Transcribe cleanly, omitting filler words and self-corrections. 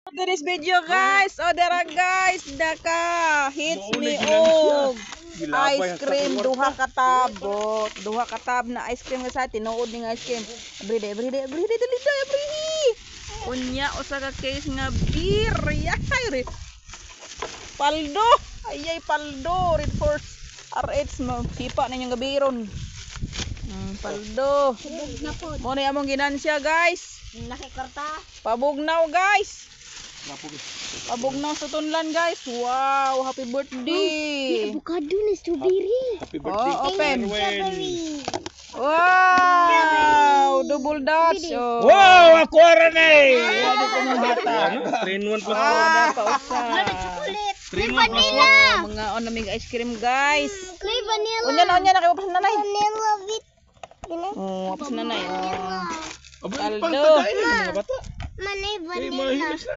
Today's video guys, dara guys, daka hits me og ice cream duha katabot, duha katab na ice cream sa tinuod ni ice cream. Everyday everyday. Unya usa ka case nga beer. Yay. Paldo. Ayay paldo red force RH mo. Hipa ninyong gabiron. Paldo. Mo ni among ginansya guys. Nakikarta. Pabugnaw guys. Pabugnaw sa tunlan guys. Wow, happy birthday. Avocado na strawberry. Happy birthday. Open. Strawberry. Wow, double dots. Oh. Wow, ako rin eh. Ano ko mga bata? 3 in 1 plus 1. Ada pa usa. Chocolate. 3 in 1 plus Mga onamig ice cream guys. May vanilla. Unya na kayo pa nanay. Vanilla with. Oh, pa nanay. Oh. Abo, Paldo. pang tagayin ng mga bata. Manay Eh, vanilla. mahilis na.